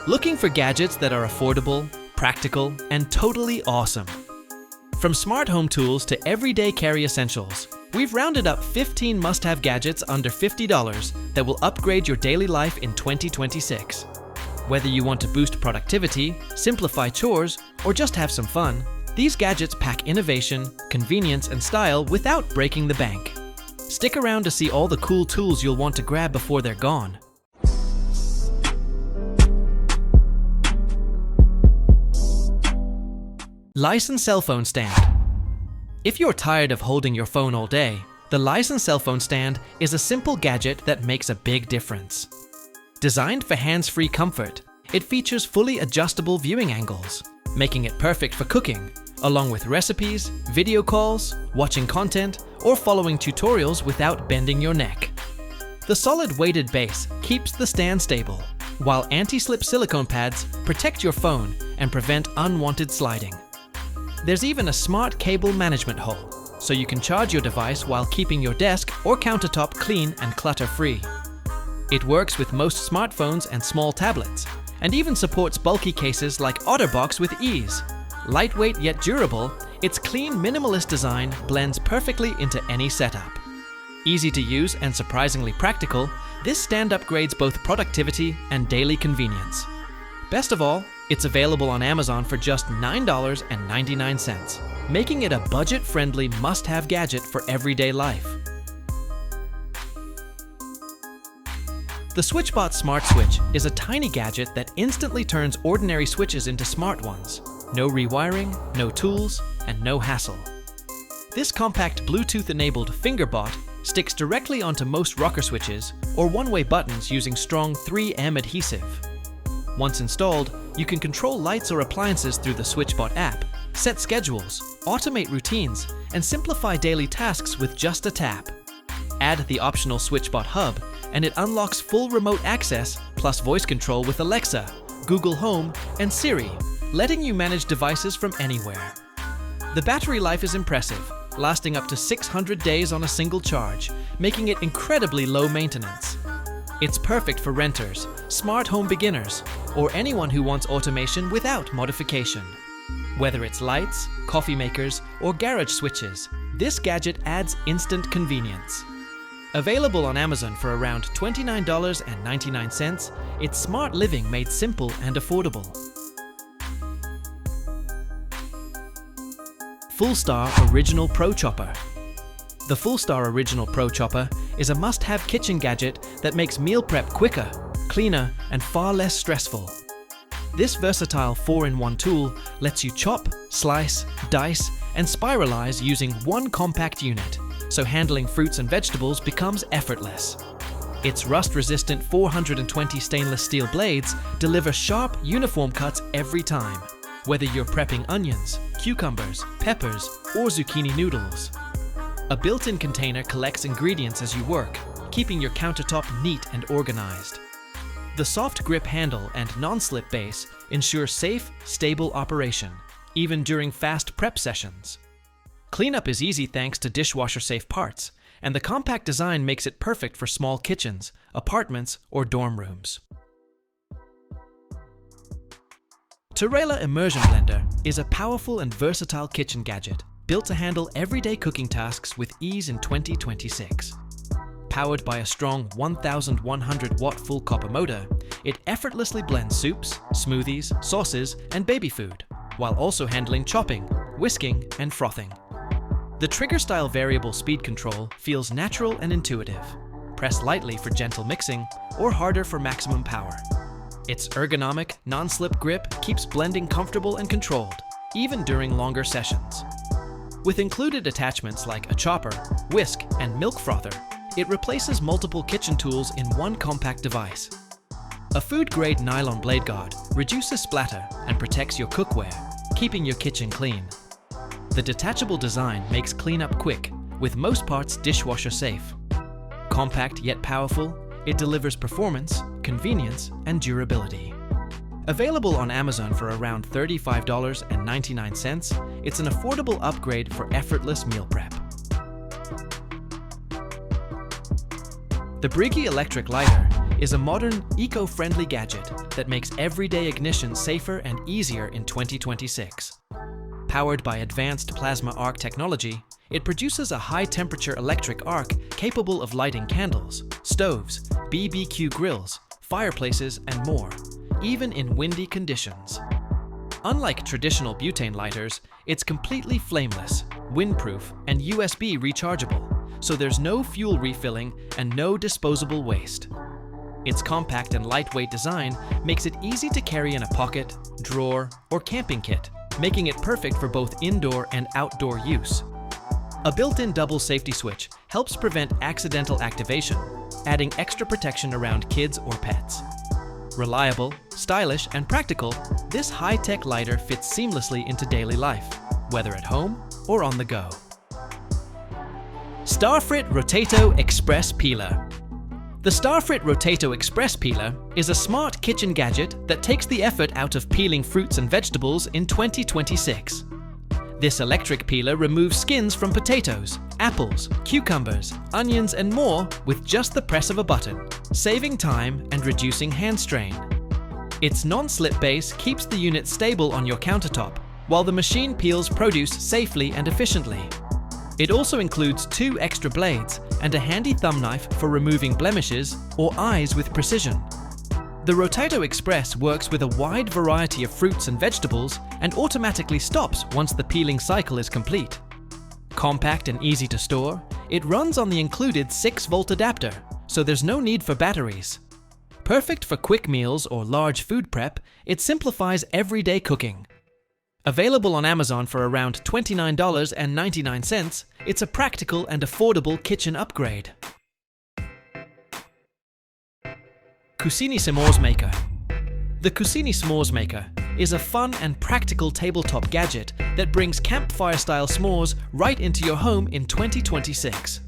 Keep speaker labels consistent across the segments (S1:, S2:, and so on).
S1: Looking for gadgets that are affordable, practical, and totally awesome? From smart home tools to everyday carry essentials, we've rounded up 15 must-have gadgets under $50 that will upgrade your daily life in 2026. Whether you want to boost productivity, simplify chores, or just have some fun, these gadgets pack innovation, convenience, and style without breaking the bank. Stick around to see all the cool tools you'll want to grab before they're gone. Licensed cell phone stand. If you're tired of holding your phone all day, the licensed cell phone stand is a simple gadget that makes a big difference. Designed for hands-free comfort, it features fully adjustable viewing angles, making it perfect for cooking, along with recipes, video calls, watching content, or following tutorials without bending your neck. The solid weighted base keeps the stand stable, while anti-slip silicone pads protect your phone and prevent unwanted sliding. There's even a smart cable management hole, so you can charge your device while keeping your desk or countertop clean and clutter-free. It works with most smartphones and small tablets, and even supports bulky cases like OtterBox with ease. Lightweight yet durable, its clean, minimalist design blends perfectly into any setup. Easy to use and surprisingly practical, this stand upgrades both productivity and daily convenience. Best of all, it's available on Amazon for just $9.99, making it a budget-friendly must-have gadget for everyday life. The SwitchBot Smart Switch is a tiny gadget that instantly turns ordinary switches into smart ones. No rewiring, no tools, and no hassle. This compact Bluetooth-enabled fingerbot sticks directly onto most rocker switches or one-way buttons using strong 3M adhesive. Once installed, you can control lights or appliances through the SwitchBot app, set schedules, automate routines, and simplify daily tasks with just a tap. Add the optional SwitchBot hub, and it unlocks full remote access plus voice control with Alexa, Google Home, and Siri, letting you manage devices from anywhere. The battery life is impressive, lasting up to 600 days on a single charge, making it incredibly low maintenance. It's perfect for renters, smart home beginners, or anyone who wants automation without modification. Whether it's lights, coffee makers, or garage switches, this gadget adds instant convenience. Available on Amazon for around $29.99, it's smart living made simple and affordable. Full-Star Original Pro Chopper. The Full-Star Original Pro Chopper is a must-have kitchen gadget that makes meal prep quicker, cleaner, and far less stressful. This versatile 4-in-1 tool lets you chop, slice, dice, and spiralize using one compact unit, so handling fruits and vegetables becomes effortless. Its rust-resistant 420 stainless steel blades deliver sharp, uniform cuts every time, whether you're prepping onions, cucumbers, peppers, or zucchini noodles. A built-in container collects ingredients as you work, keeping your countertop neat and organized. The soft grip handle and non-slip base ensure safe, stable operation, even during fast prep sessions. Cleanup is easy thanks to dishwasher-safe parts, and the compact design makes it perfect for small kitchens, apartments, or dorm rooms. Tarela Immersion Blender is a powerful and versatile kitchen gadget built to handle everyday cooking tasks with ease in 2026. Powered by a strong 1,100-watt full copper motor, it effortlessly blends soups, smoothies, sauces, and baby food, while also handling chopping, whisking, and frothing. The trigger-style variable speed control feels natural and intuitive. Press lightly for gentle mixing, or harder for maximum power. Its ergonomic, non-slip grip keeps blending comfortable and controlled, even during longer sessions. With included attachments like a chopper, whisk, and milk frother, it replaces multiple kitchen tools in one compact device. A food-grade nylon blade guard reduces splatter and protects your cookware, keeping your kitchen clean. The detachable design makes cleanup quick, with most parts dishwasher safe. Compact yet powerful, it delivers performance, convenience, and durability. Available on Amazon for around $35.99, it's an affordable upgrade for effortless meal prep. The Briggy electric lighter is a modern, eco-friendly gadget that makes everyday ignition safer and easier in 2026. Powered by advanced plasma arc technology, it produces a high-temperature electric arc capable of lighting candles, stoves, BBQ grills, fireplaces, and more, even in windy conditions. Unlike traditional butane lighters, it's completely flameless, windproof, and USB rechargeable, so there's no fuel refilling and no disposable waste. Its compact and lightweight design makes it easy to carry in a pocket, drawer, or camping kit, making it perfect for both indoor and outdoor use. A built-in double safety switch helps prevent accidental activation, adding extra protection around kids or pets. Reliable, stylish, and practical, this high-tech lighter fits seamlessly into daily life, whether at home or on the go. Starfrit Rotato Express Peeler. The Starfrit Rotato Express Peeler is a smart kitchen gadget that takes the effort out of peeling fruits and vegetables in 2026. This electric peeler removes skins from potatoes, apples, cucumbers, onions, and more with just the press of a button, saving time and reducing hand strain. Its non-slip base keeps the unit stable on your countertop, while the machine peels produce safely and efficiently. It also includes 2 extra blades and a handy thumb knife for removing blemishes or eyes with precision. The Rotato Express works with a wide variety of fruits and vegetables and automatically stops once the peeling cycle is complete. Compact and easy to store, it runs on the included 6-volt adapter, so there's no need for batteries. Perfect for quick meals or large food prep, it simplifies everyday cooking. Available on Amazon for around $29.99, it's a practical and affordable kitchen upgrade. Cucini S'mores Maker. The Cucini S'mores Maker is a fun and practical tabletop gadget that brings campfire-style s'mores right into your home in 2026.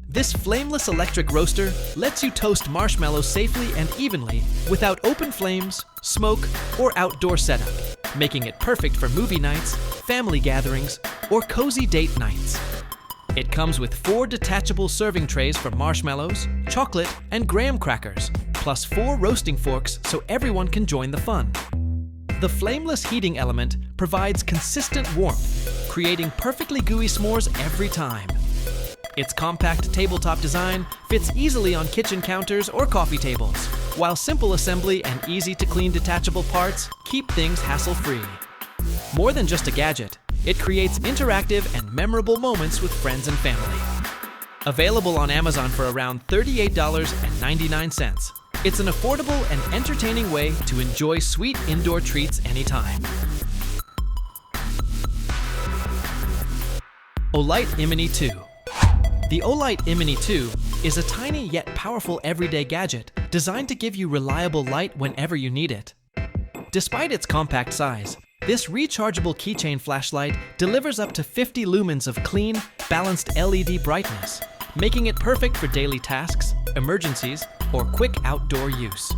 S1: This flameless electric roaster lets you toast marshmallows safely and evenly without open flames, smoke, or outdoor setup, making it perfect for movie nights, family gatherings, or cozy date nights. It comes with 4 detachable serving trays for marshmallows, chocolate, and graham crackers, plus 4 roasting forks so everyone can join the fun. The flameless heating element provides consistent warmth, creating perfectly gooey s'mores every time. Its compact tabletop design fits easily on kitchen counters or coffee tables, while simple assembly and easy-to-clean detachable parts keep things hassle-free. More than just a gadget, it creates interactive and memorable moments with friends and family. Available on Amazon for around $38.99, it's an affordable and entertaining way to enjoy sweet indoor treats anytime. Olight Imini 2. The Olight Imini 2 is a tiny yet powerful everyday gadget designed to give you reliable light whenever you need it. Despite its compact size, this rechargeable keychain flashlight delivers up to 50 lumens of clean, balanced LED brightness, making it perfect for daily tasks, emergencies, or quick outdoor use.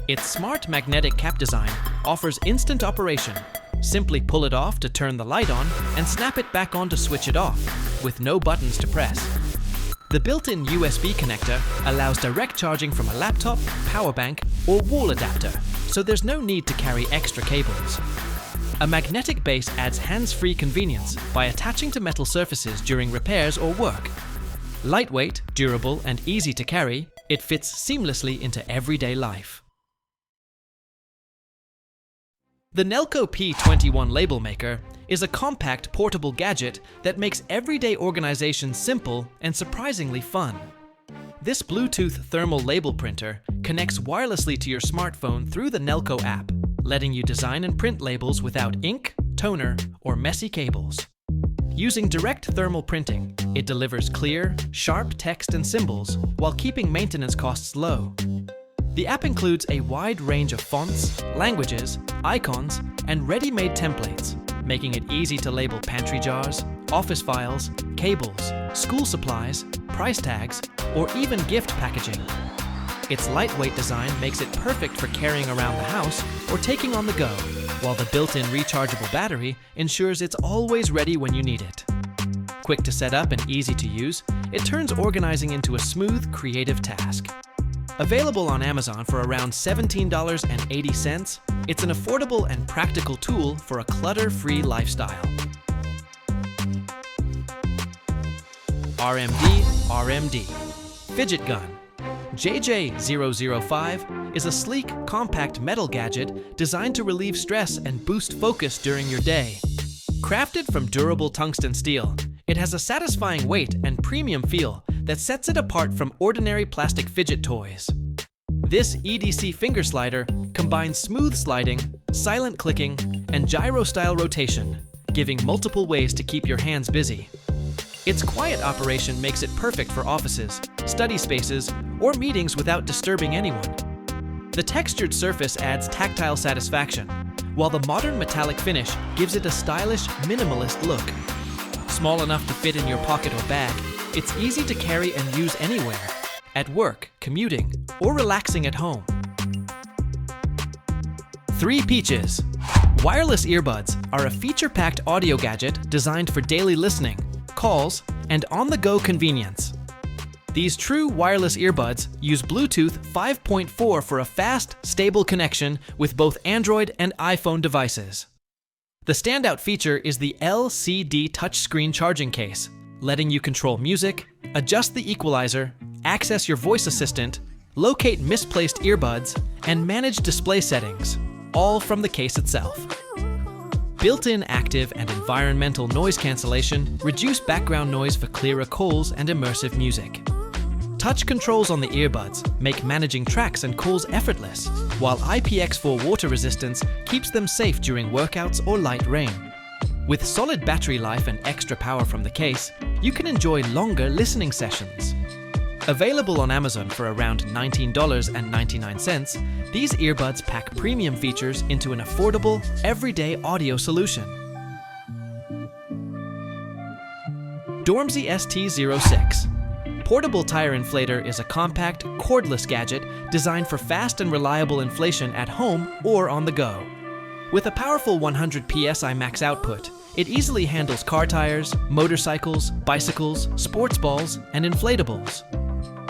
S1: Its smart magnetic cap design offers instant operation. Simply pull it off to turn the light on and snap it back on to switch it off, with no buttons to press. The built-in USB connector allows direct charging from a laptop, power bank, or wall adapter, so there's no need to carry extra cables. A magnetic base adds hands-free convenience by attaching to metal surfaces during repairs or work. Lightweight, durable, and easy to carry, it fits seamlessly into everyday life. The Nelco P21 Label Maker is a compact portable gadget that makes everyday organization simple and surprisingly fun. This Bluetooth thermal label printer connects wirelessly to your smartphone through the Nelco app, letting you design and print labels without ink, toner, or messy cables. Using direct thermal printing, it delivers clear, sharp text and symbols while keeping maintenance costs low. The app includes a wide range of fonts, languages, icons, and ready-made templates, making it easy to label pantry jars, office files, cables, school supplies, price tags, or even gift packaging. Its lightweight design makes it perfect for carrying around the house or taking on the go, while the built-in rechargeable battery ensures it's always ready when you need it. Quick to set up and easy to use, it turns organizing into a smooth, creative task. Available on Amazon for around $17.80, it's an affordable and practical tool for a clutter-free lifestyle. RMD Fidget Gun. JJ005 is a sleek, compact metal gadget designed to relieve stress and boost focus during your day. Crafted from durable tungsten steel, it has a satisfying weight and premium feel that sets it apart from ordinary plastic fidget toys. This EDC finger slider combines smooth sliding, silent clicking, and gyro-style rotation, giving multiple ways to keep your hands busy. Its quiet operation makes it perfect for offices, study spaces, or meetings without disturbing anyone. The textured surface adds tactile satisfaction, while the modern metallic finish gives it a stylish, minimalist look. Small enough to fit in your pocket or bag, it's easy to carry and use anywhere, at work, commuting, or relaxing at home. 3 Peaches. Wireless earbuds are a feature-packed audio gadget designed for daily listening, calls, and on-the-go convenience. These true wireless earbuds use Bluetooth 5.4 for a fast, stable connection with both Android and iPhone devices. The standout feature is the LCD touchscreen charging case, letting you control music, adjust the equalizer, access your voice assistant, locate misplaced earbuds, and manage display settings, all from the case itself. Built-in active and environmental noise cancellation reduce background noise for clearer calls and immersive music. Touch controls on the earbuds make managing tracks and calls effortless, while IPX4 water resistance keeps them safe during workouts or light rain. With solid battery life and extra power from the case, you can enjoy longer listening sessions. Available on Amazon for around $19.99, these earbuds pack premium features into an affordable, everyday audio solution. Dormsy ST06. Portable tire inflator is a compact, cordless gadget designed for fast and reliable inflation at home or on the go. With a powerful 100 psi max output, it easily handles car tires, motorcycles, bicycles, sports balls, and inflatables.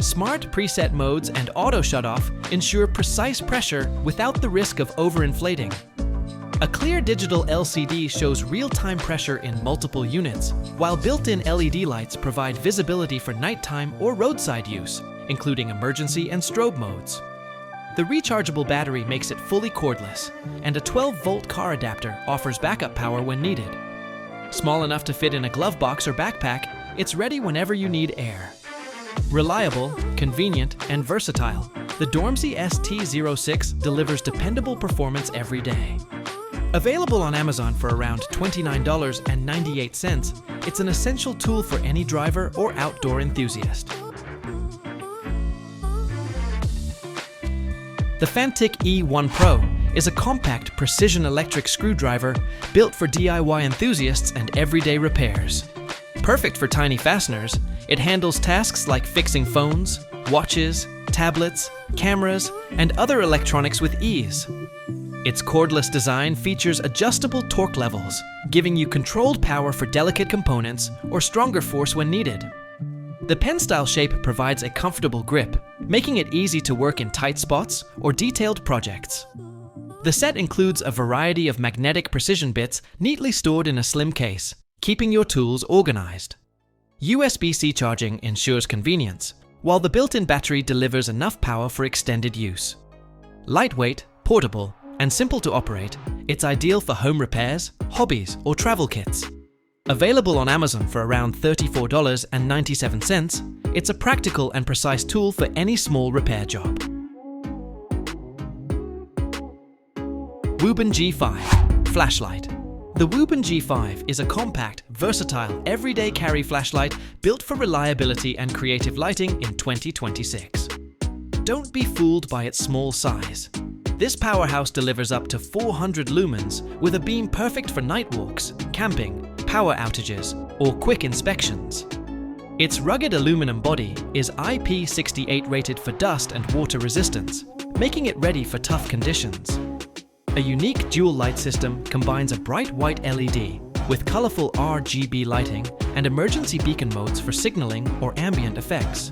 S1: Smart preset modes and auto shutoff ensure precise pressure without the risk of overinflating. A clear digital LCD shows real-time pressure in multiple units, while built-in LED lights provide visibility for nighttime or roadside use, including emergency and strobe modes. The rechargeable battery makes it fully cordless, and a 12-volt car adapter offers backup power when needed. Small enough to fit in a glove box or backpack, it's ready whenever you need air. Reliable, convenient, and versatile, the Dormsy ST06 delivers dependable performance every day. Available on Amazon for around $29.98, it's an essential tool for any driver or outdoor enthusiast. The Fantic E1 Pro is a compact precision electric screwdriver built for DIY enthusiasts and everyday repairs. Perfect for tiny fasteners, it handles tasks like fixing phones, watches, tablets, cameras, and other electronics with ease. Its cordless design features adjustable torque levels, giving you controlled power for delicate components or stronger force when needed. The pen-style shape provides a comfortable grip, making it easy to work in tight spots or detailed projects. The set includes a variety of magnetic precision bits neatly stored in a slim case, keeping your tools organized. USB-C charging ensures convenience, while the built-in battery delivers enough power for extended use. Lightweight, portable, and simple to operate, it's ideal for home repairs, hobbies, or travel kits. Available on Amazon for around $34.97, it's a practical and precise tool for any small repair job. Wooben G5 Flashlight. The Wooben G5 is a compact, versatile, everyday carry flashlight built for reliability and creative lighting in 2026. Don't be fooled by its small size. This powerhouse delivers up to 400 lumens with a beam perfect for night walks, camping, power outages, or quick inspections. Its rugged aluminum body is IP68 rated for dust and water resistance, making it ready for tough conditions. A unique dual light system combines a bright white LED, with colorful RGB lighting and emergency beacon modes for signaling or ambient effects.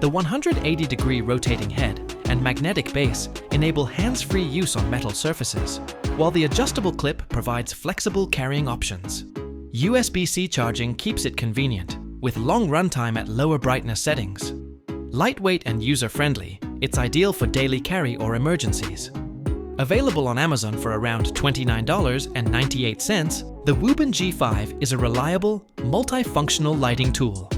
S1: The 180-degree rotating head and magnetic base enable hands-free use on metal surfaces, while the adjustable clip provides flexible carrying options. USB-C charging keeps it convenient, with long runtime at lower brightness settings. Lightweight and user-friendly, it's ideal for daily carry or emergencies. Available on Amazon for around $29.98, the Woobin G5 is a reliable, multifunctional lighting tool.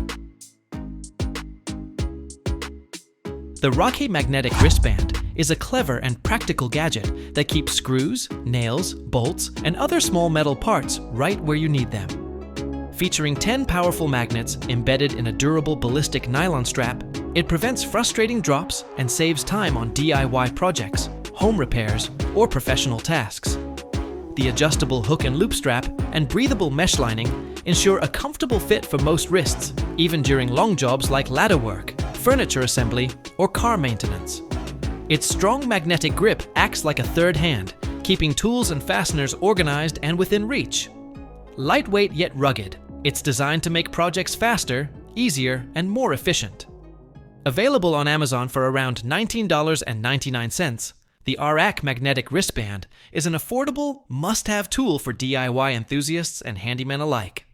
S1: The Rocky Magnetic Wristband is a clever and practical gadget that keeps screws, nails, bolts, and other small metal parts right where you need them. Featuring 10 powerful magnets embedded in a durable ballistic nylon strap, it prevents frustrating drops and saves time on DIY projects, home repairs, or professional tasks. The adjustable hook and loop strap and breathable mesh lining ensure a comfortable fit for most wrists, even during long jobs like ladder work, furniture assembly, or car maintenance. Its strong magnetic grip acts like a third hand, keeping tools and fasteners organized and within reach. Lightweight yet rugged, it's designed to make projects faster, easier, and more efficient. Available on Amazon for around $19.99, the RAC Magnetic Wristband is an affordable, must-have tool for DIY enthusiasts and handymen alike.